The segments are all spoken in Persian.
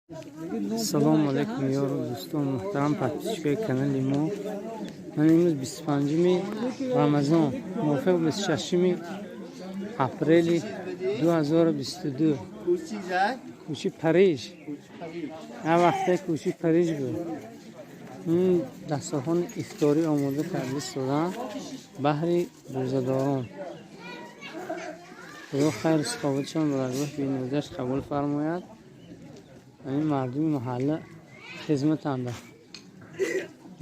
салому алайкум ёру дӯстон муҳтарам подписчикои канали мо. Ман имрӯз 25 рамазон мувофиқ 26 апрели 2022 кӯчи Париж. ҳар вақте кӯчи Париж буд. ин дастархони ифторӣ омода карда истодам баҳри рӯзадорон. худо хайру саховатшон ба даргоҳи беназарш қабул фармояд. این مردمی محله خدمتنده.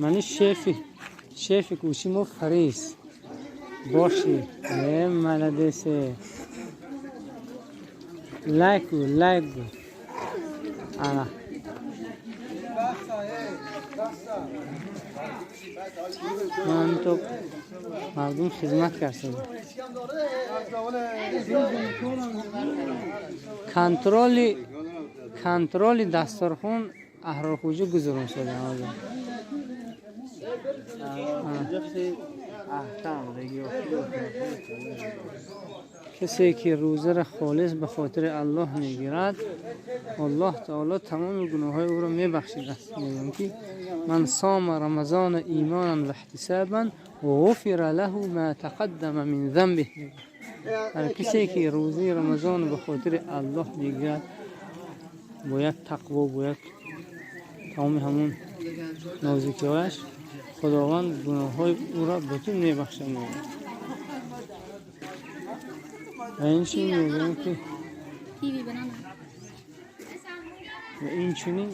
منی شیف کوچی مو فریس باشی ملدسه لایک انا من تو مردم خدمت کردم. کنترلی دسترخوان احرارخوجی گذارم شده آنجا. کسی که روزه را خالص به خاطر الله میگیرد الله تعالی تمام گناههای او را میبخشید. میگم که من صام رمضان ایمانا و احتسابا غفر له ما تقدم من ذنبه. کسی که روزه رمضان به خاطر الله میگیرد باید تقوا باید تمام همون نازکی‌هایش خداوند گناه‌های او را بتون میبخشد. و این چنین میگم که و این چنین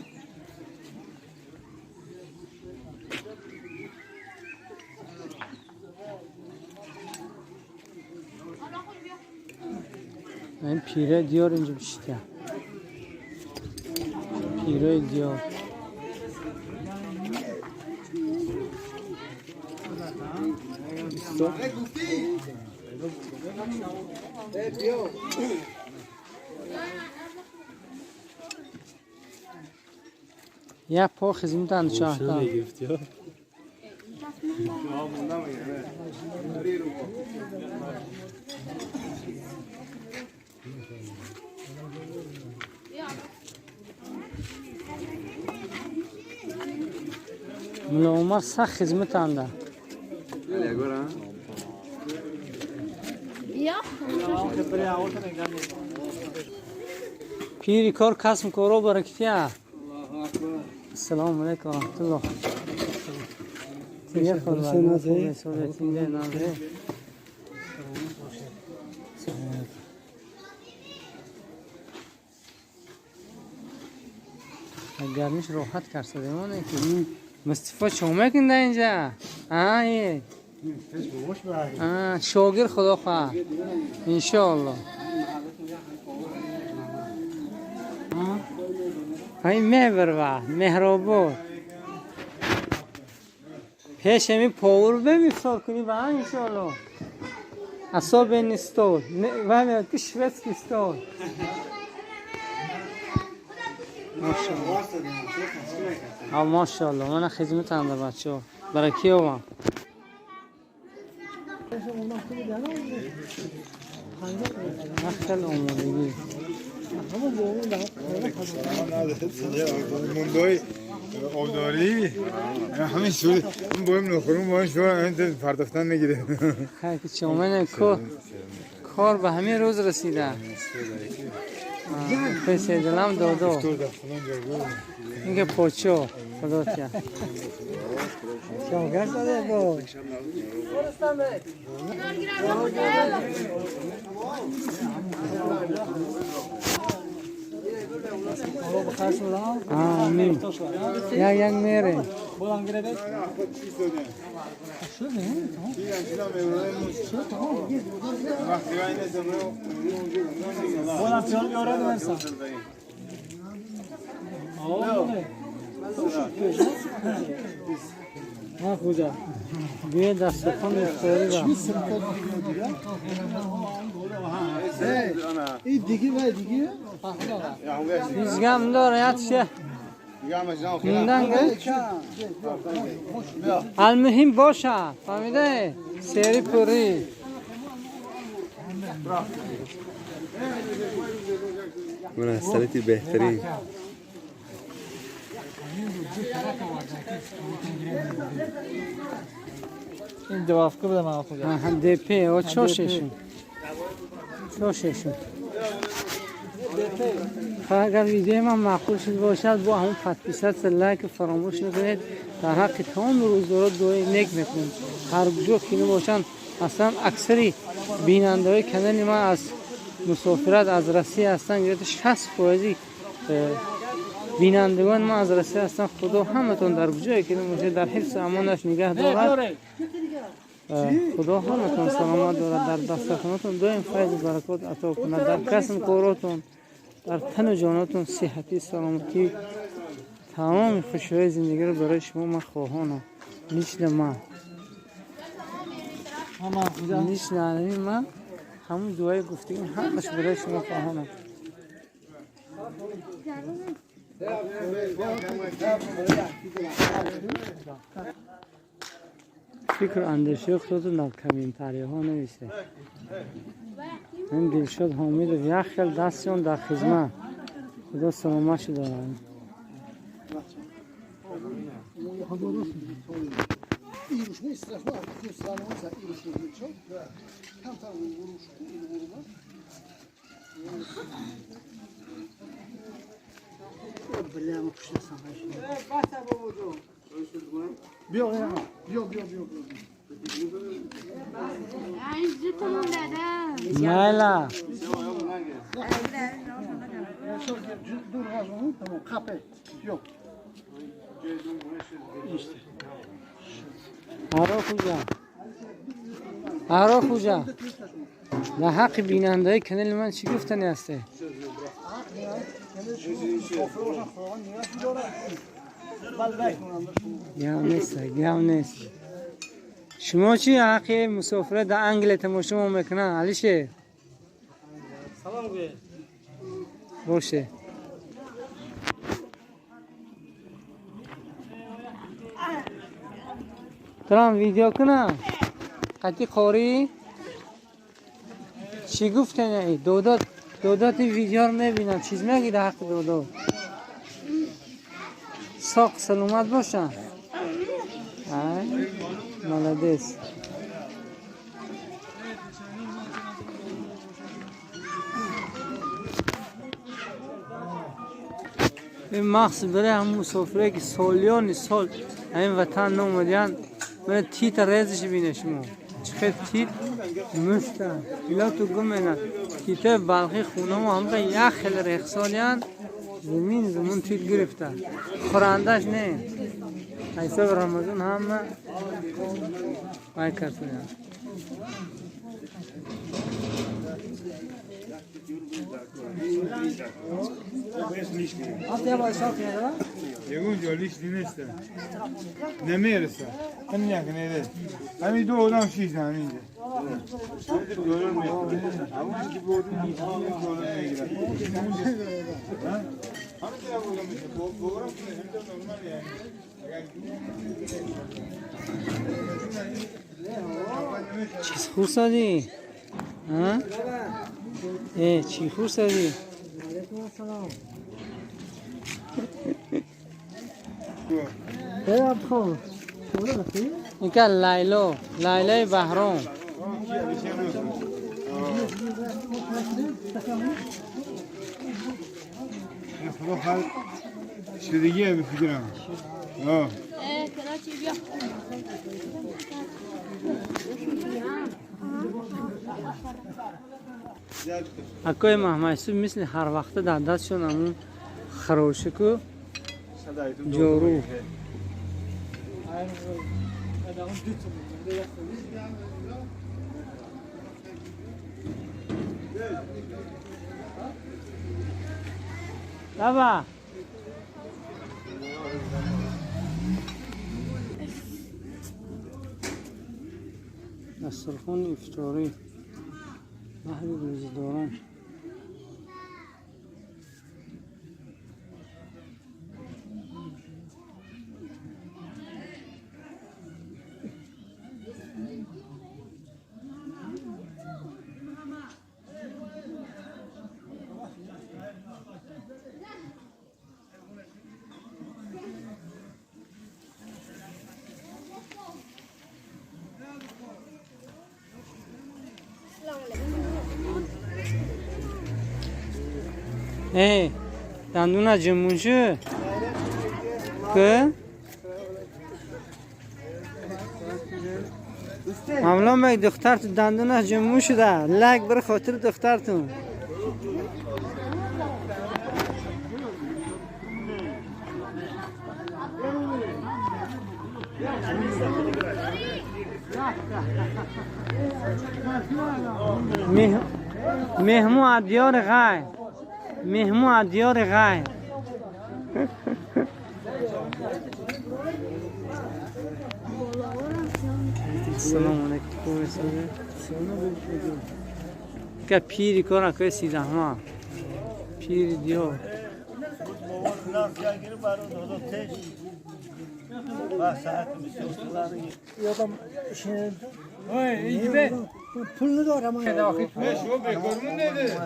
این پیره دیار اینجا بیشتر پیره دیار یک پا خدمتند چهتا ملا عمر سخت خدمتنده پیری کار کسم کارو برکتیه. السلام علیکم و رحمت الله. تیگر خورده سوریتینده نامده گرمیش راحت کرده دیمانه که مصطفی چومه کنده اینجا. شاگرد خدا خواه انشاءالله. این مهر مهرابور پیش همی پاور بمیفتار کنی با انشاءالله. اصاب نیستول و همی کشوست کستول ماشاءالله. من خدمت هم در بچه ها برای کی هم خیلی آمادگی موندوی آبداری همین شده این بایم نخورون بایم شما این پرداختن نگیره. خیلی که چومنه کار به همین روز رسیده. پیسه دلم دادو اینکه پوچو خدا کیا شاگر داده با آمین. یک میره نه خودا بیه دستخوان افطاری را این دیگه و دیگه دیزگم داره یادشه موندن المهم باشه فهمیده سری پوری مناسبتی بهترین این دوافکه بده من آخو دپی و چوششون اگر ویدیو من معقول شد باشد با همون پتیست لایک فراموش نکنید. در حق تمام روزدارات دعای نیک میکنیم. هر کجا که باشن اصلا اکثری بیننده های کانال ما از مسافرت از روسیه هستن، گرفته 60% بینندگان ما از روسیه هستن. خدا همتون در کجایی که باشید در حفظ امانش نگه دارد. خدا همتون سلامت دارد، در دسترخانتون دائم فیض و برکات عطا کند، در کسب کاراتون، در تن و جاناتون صحتی سلامتی تمام خوشی‌های زندگی رو برای شما من خواهانم. مثل من مثل عالمی من همون دعای گفتگیم حقش برای شما خواهانم. فکر اندیشه خودتون در کامنتاری ها نویسه. من دلشاد حامد و یخل دستیان در خدمت. خدا سلامتش دارم. Mela. آرا خوجا در حق بیننده کانال من چی گفتنی هسته؟ گم نیست. شما چی حق مسافرت در انگل تماشا میکنن؟ علیشه سلام باشه. ترام ویدیو کنم قطعی خوری چی گفتن؟ دودات ویدیو رو میبینم چیز میگی در حق دودات ساق سلامت باشن. مالدیس این مخصوص برای همون مسافره که سالیان سال این وطن نومدین من تیت ریزش بینه شما چقدر تیت مستن ایلا تو گمینن تیت بلخی خونه ما همه یک خیلی ریخسالیان زمین تیت گرفتن خورندش نه حساب رمضان همه بای کرده. یکون جالیش نیسته نمیرسه همین یک نیده همین دو آدم شیش همینجا همونش که بودیم $1 میگیرن چیز خور سادی؟ چی خور سادی؟ این که لیلای بهرام خدا خل شدگیه بفکرم اکای محمایسو مثل هر وقت در دستشون همون خروشک و جارو بابا دسترخوان افطاری بحر روزداران ای دندون جمون شو که معمولا باید دختر تو دندون جمون شده لک بر خاطر دخترتون مهمو عدیار غای مهمو عدیار غای سلام علیکم که پیری کارا که سیدهما پیری دیو پول ندارم من شو بکرمون نده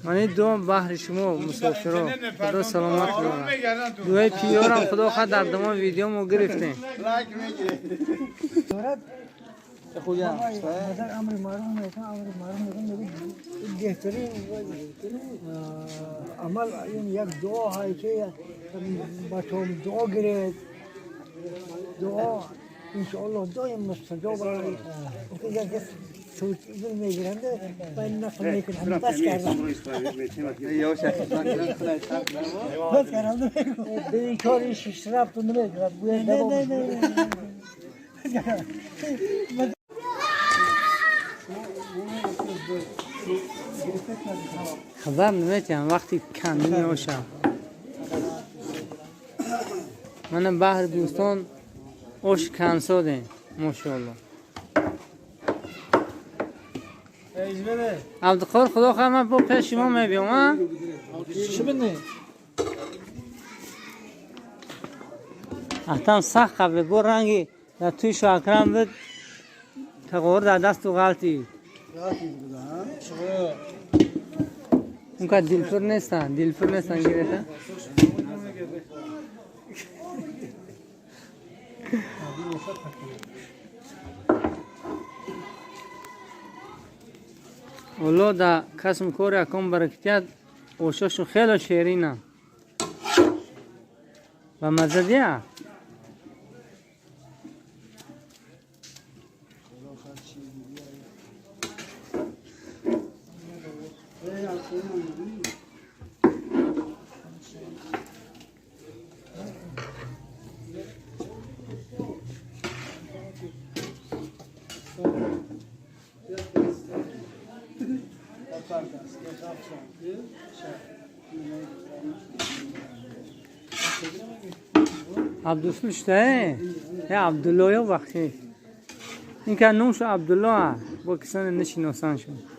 من دوم بحر شما مسافران خدا سلامت کنه دوی پیارم خدا خود در دمان ویدیو مو گرفتیم خویا مثلا امر معروف میکنه امر معروف میکنه بهترین عمل این یک دعا هایی که با تو دعا گرید دعا انشاءالله دایم مستجاب رایی که یک سوچ میگیرنده و این نفر میکنه بس کردم بس کردم به این کاری شش رفت و نمیگرد باید دوام خبر نمیتیم وقتی کندی میوشم من بحر دوستان اوش کنسادیم ماشاءالله عبدالخور خدا خواهد من با پیش شما میبیم ها چی بینی؟ احتم سخت قبل بر رنگی در توی شاکرم بود تقور در دست و غلطی اون که دلفر نیستن گیرتن اولا در کسم کار اکام برکتیت اوشاشون خیلی شیرینه و مزدیه عبدالسلام شده عبدالله یا وقتی این که نومش عبدالله با کسان نشیناسان شد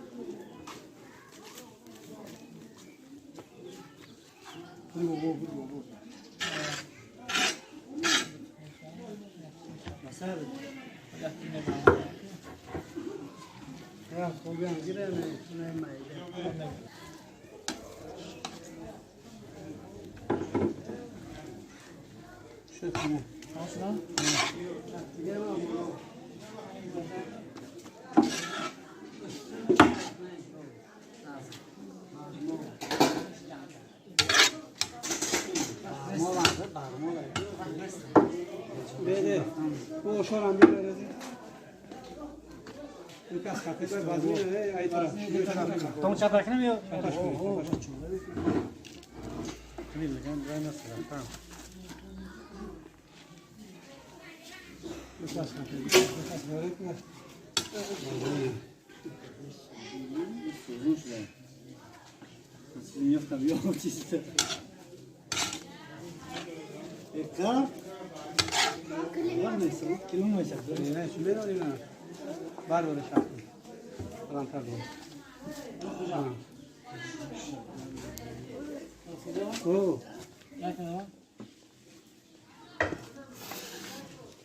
بده او شورم بیاره کس خاطر بازی نه ای طرف تو چه فکر نمیاد؟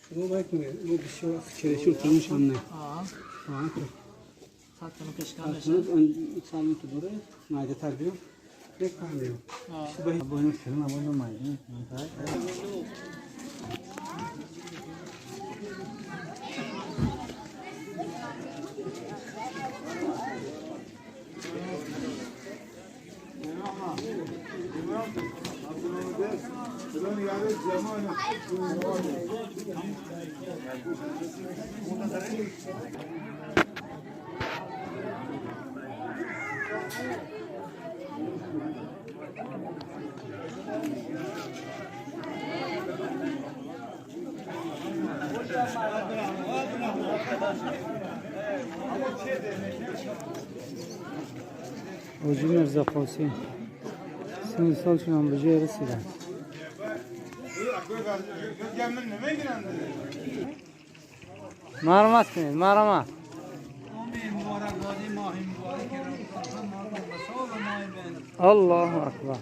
شروع باید کنه او بسیار چرشون تنوش هم نه ساعتونو کشکان بشه اون سالون تو دوره مایده تر بیو یک پهم بیو باید باید فیلم باید مایده فلان یاد زمان حاجی مرزا قاسم 30 سالشون هم به جای رسیدن. مرحمت کنید، مرحمت. الله اکبر.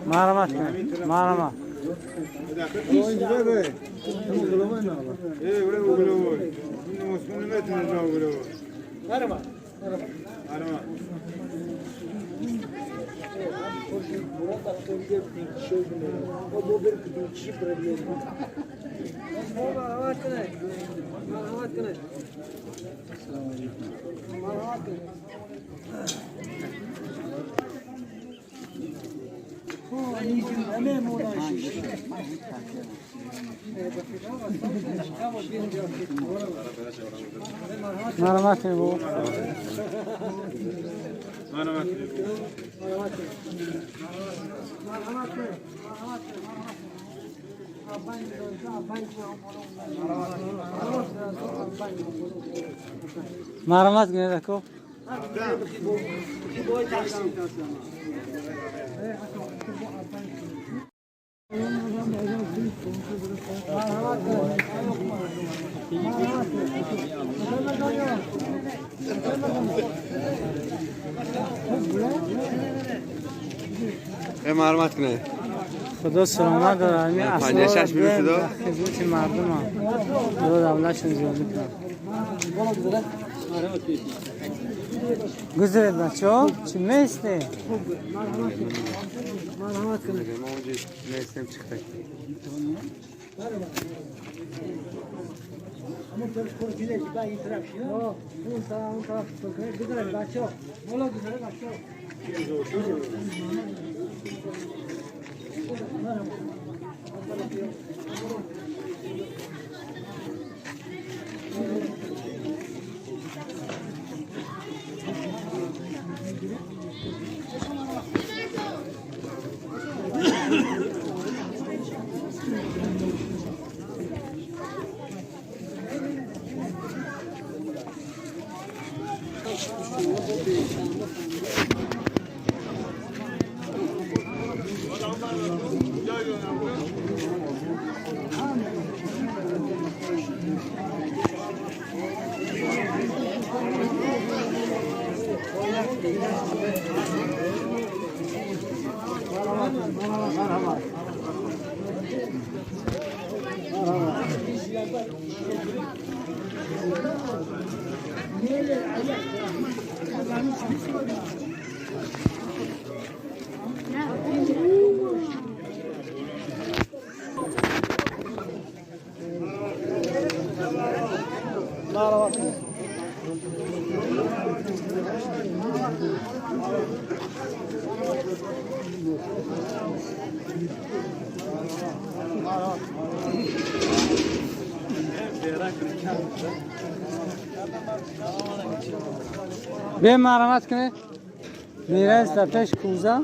مرحمت کنید، مرحمت. مرحمت کنید. مرحمت کنید اکو. مرحمت کنه. خدا سلامت داره. همین پنجه شش میلیون شده؟ خدمت مردم هم دو دولتشون زیادی کنن. گذرید بچه ها چی میسته؟ مرحمت کنید. ما اونجا میستیم چیکار همون طرف کن دیگه با این طرف شید. اون طرف گذرید بچه ها. مولا گذرید بچه ها. به مرحمت کنه میره از پیش کوزه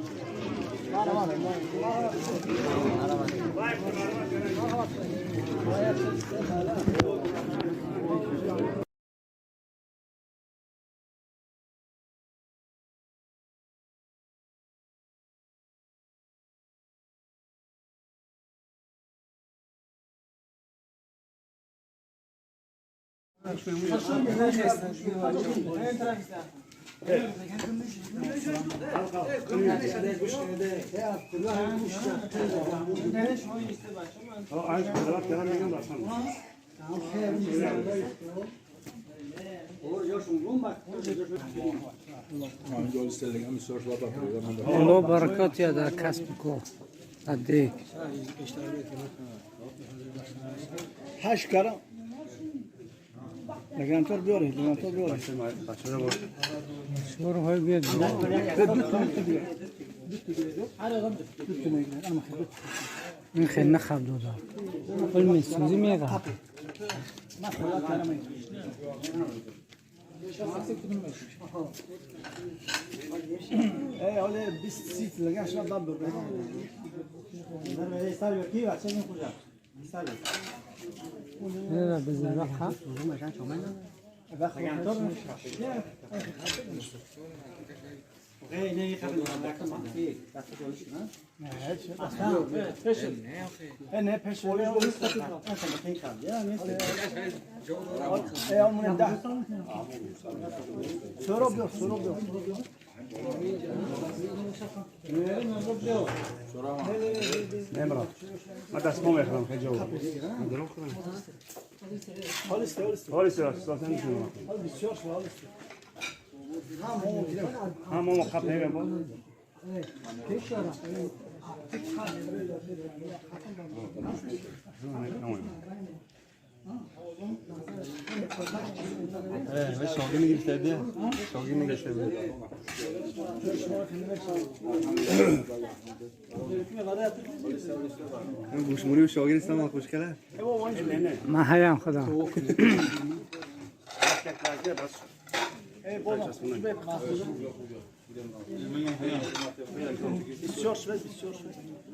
الله برکات یا در کسب کار دیگ هشت کارم لگانتر بیاره لگانتر بیاره شور های بیاد این خیلی نخب داده کل میسوزی میگه ای حالا 20 سیت لگان شما دام ببره نه نه بزن رفت نه پیش ای آمون ده سرو بیار نمرا ما دست ما میخوام که جواب حالیست لازم نیستم همون خب نگم با شاگی نگیشته بیا شاگی نگیشته بیا من گوشموری و شاگی نیستم من خوشگله من هیم خدا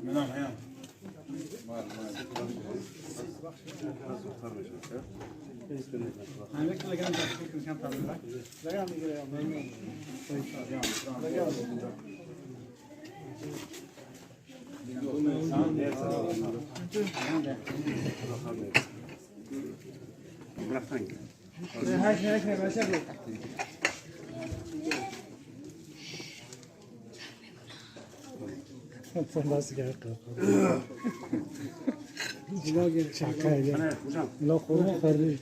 منم هیام لا خورم خرده